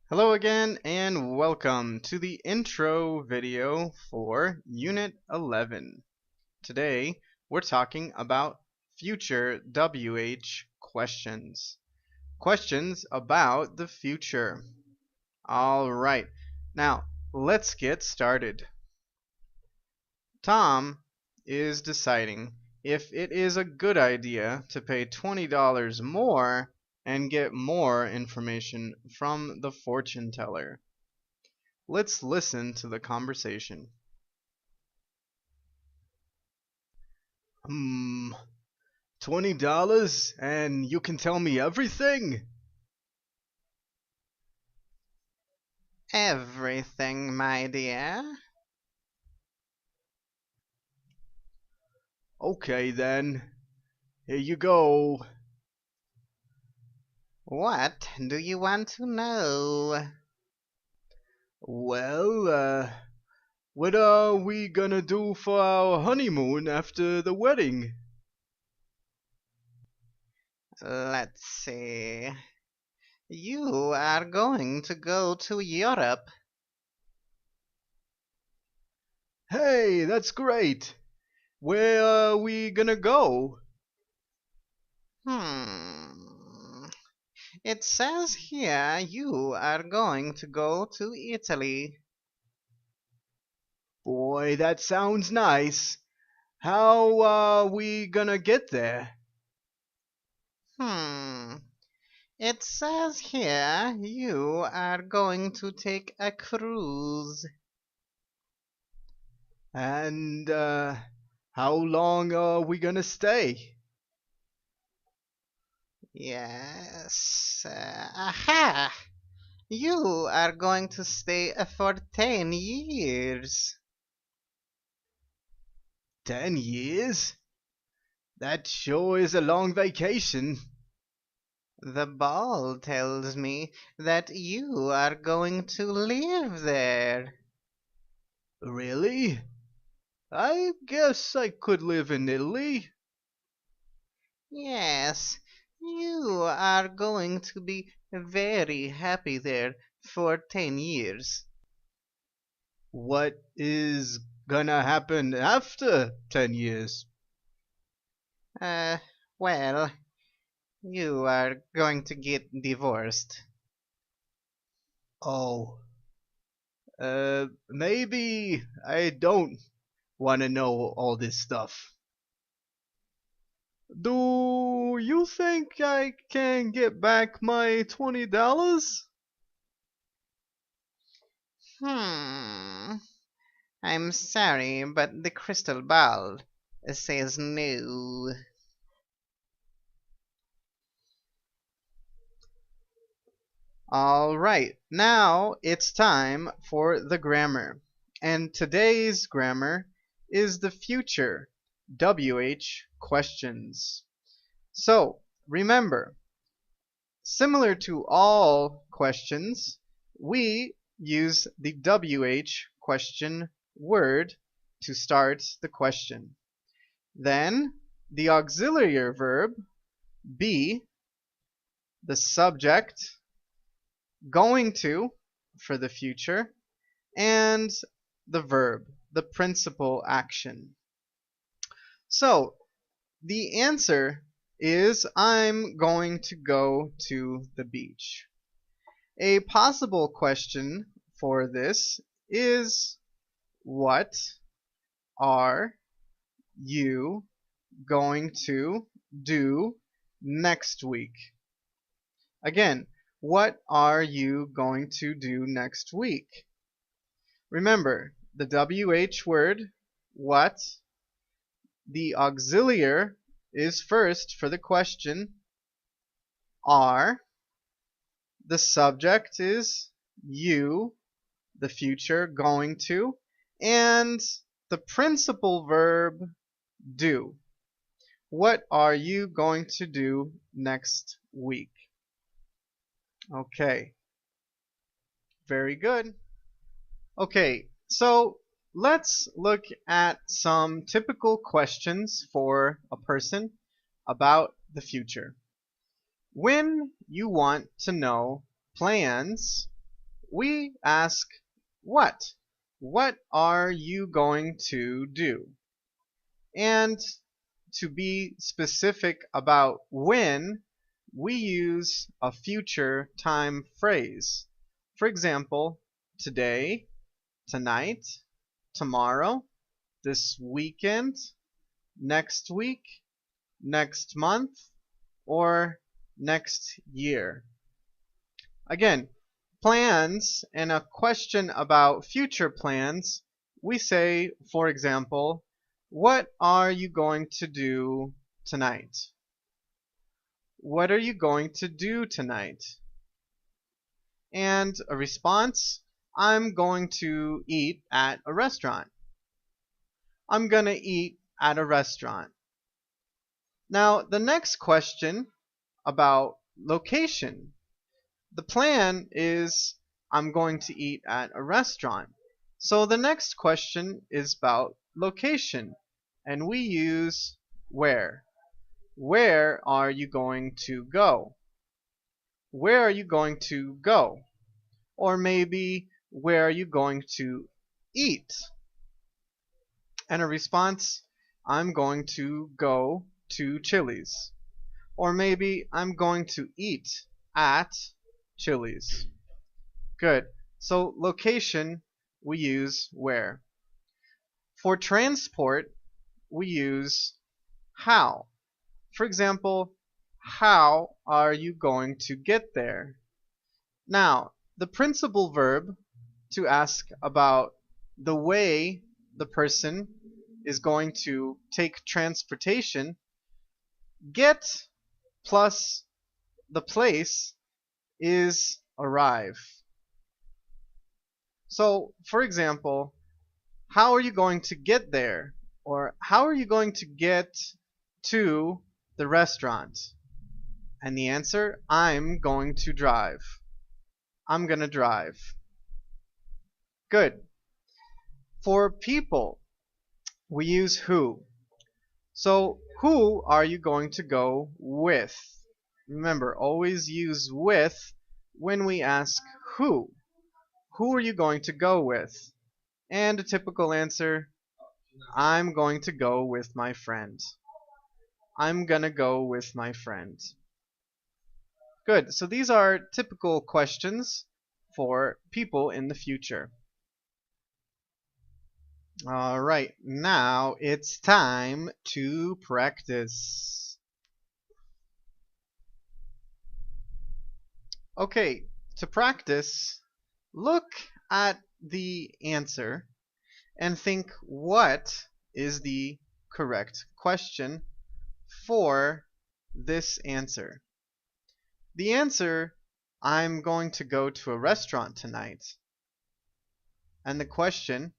Hello again and welcome to the intro video for Unit 11. Today we're talking about future WH questions. Questions about the future. Alright, now let's get started. Tom is deciding if it is a good idea to pay $20 more and get more information from the fortune teller. Let's listen to the conversation. Hmm, $20 and you can tell me everything? Everything, my dear. Okay then, here you go. What do you want to know? Well, what are we gonna do for our honeymoon after the wedding? Let's see. You are going to go to Europe. Hey, that's great. Where are we gonna go? Hmm. It says here you are going to go to Italy. Boy, that sounds nice. How are we gonna get there? Hmm. It says here you are going to take a cruise. And how long are we gonna stay? Yes. Aha! You are going to stay for 10 years. 10 years? That sure is a long vacation. The ball tells me that you are going to live there. Really? I guess I could live in Italy. Yes, you are going to be very happy there for 10 years. What is gonna happen after 10 years? Uh, well, you are going to get divorced. Oh, maybe I don't want to know all this stuff. Do you think I can get back my $20? Hmm. I'm sorry, but the crystal ball says no. Alright, now it's time for the grammar. And today's grammar is the future WH questions. So, remember, similar to all questions, we use the WH question word to start the question. Then, the auxiliary verb be, the subject, going to for the future, and the verb, the principal action. So the answer is I'm going to go to the beach. A possible question for this is what are you going to do next week? Again, what are you going to do next week? Remember, the WH word, what, the auxiliary is first for the question, are, the subject is you, the future going to, and the principal verb do. What are you going to do next week? Okay, very good. Okay, so let's look at some typical questions for a person about the future. When you want to know plans, we ask what. What are you going to do? And to be specific about when, we use a future time phrase. For example, today, tonight, tomorrow, this weekend, next week, next month, or next year. Again, plans and a question about future plans, we say, for example, what are you going to do tonight? What are you going to do tonight? And a response, I'm going to eat at a restaurant. I'm gonna eat at a restaurant. Now, the next question about location. The plan is I'm going to eat at a restaurant. So the next question is about location, and we use where. Where are you going to go? Where are you going to go? Or maybe, where are you going to eat? And a response, I'm going to go to Chili's. Or maybe, I'm going to eat at Chili's. Good. So location, we use where. For transport, we use how. For example, how are you going to get there? Now, the principal verb to ask about the way the person is going to take transportation, get plus the place is arrive. So, for example, how are you going to get there? Or how are you going to get to the restaurant? And the answer, I'm going to drive. I'm gonna drive. Good. For people, we use who. So, who are you going to go with? Remember, always use with when we ask who. Who are you going to go with? And a typical answer, I'm going to go with my friend. I'm gonna go with my friend. Good. So these are typical questions for people in the future. Alright, now it's time to practice. Okay, to practice, look at the answer and think what is the correct question for this answer. The answer, I'm going to go to a restaurant tonight. And the question,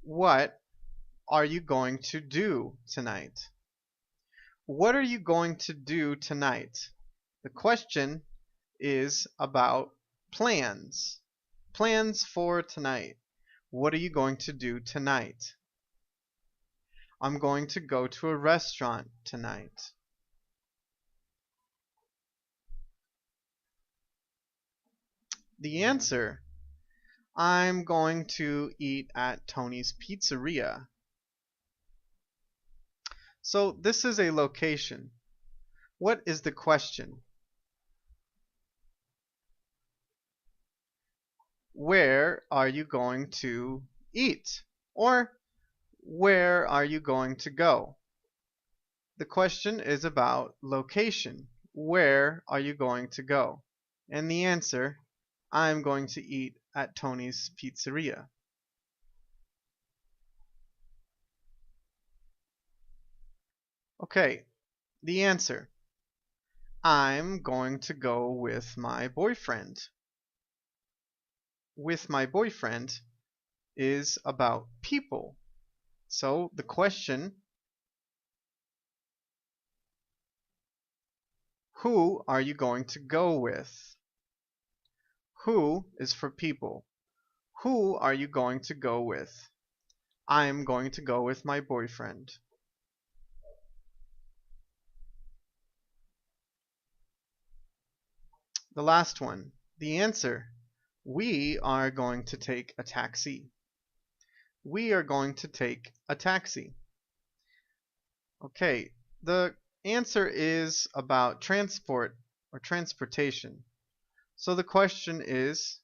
what are you going to do tonight? What are you going to do tonight? The question is about plans. Plans for tonight. What are you going to do tonight? I'm going to go to a restaurant tonight. The answer, I'm going to eat at Tony's Pizzeria. So this is a location. What is the question? Where are you going to eat? Or where are you going to go? The question is about location. Where are you going to go? And the answer, I'm going to eat at Tony's Pizzeria. Okay, the answer, I'm going to go with my boyfriend. With my boyfriend is about people. So the question, who are you going to go with? Who is for people. Who are you going to go with? I'm going to go with my boyfriend. The last one. The answer. We are going to take a taxi. We are going to take a taxi. Okay, the answer is about transport or transportation. So the question is,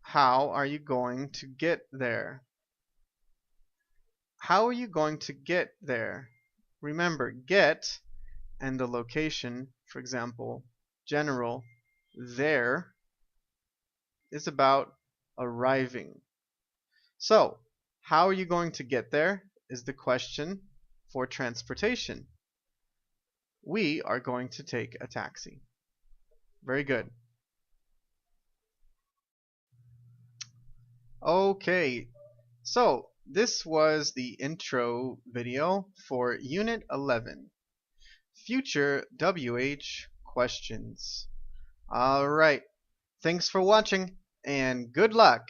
how are you going to get there? How are you going to get there? Remember, get and the location, for example, general, there, is about arriving. So, how are you going to get there is the question for transportation. We are going to take a taxi. Very good. Okay, so this was the intro video for Unit 11, Future WH Questions. Alright, thanks for watching, and good luck!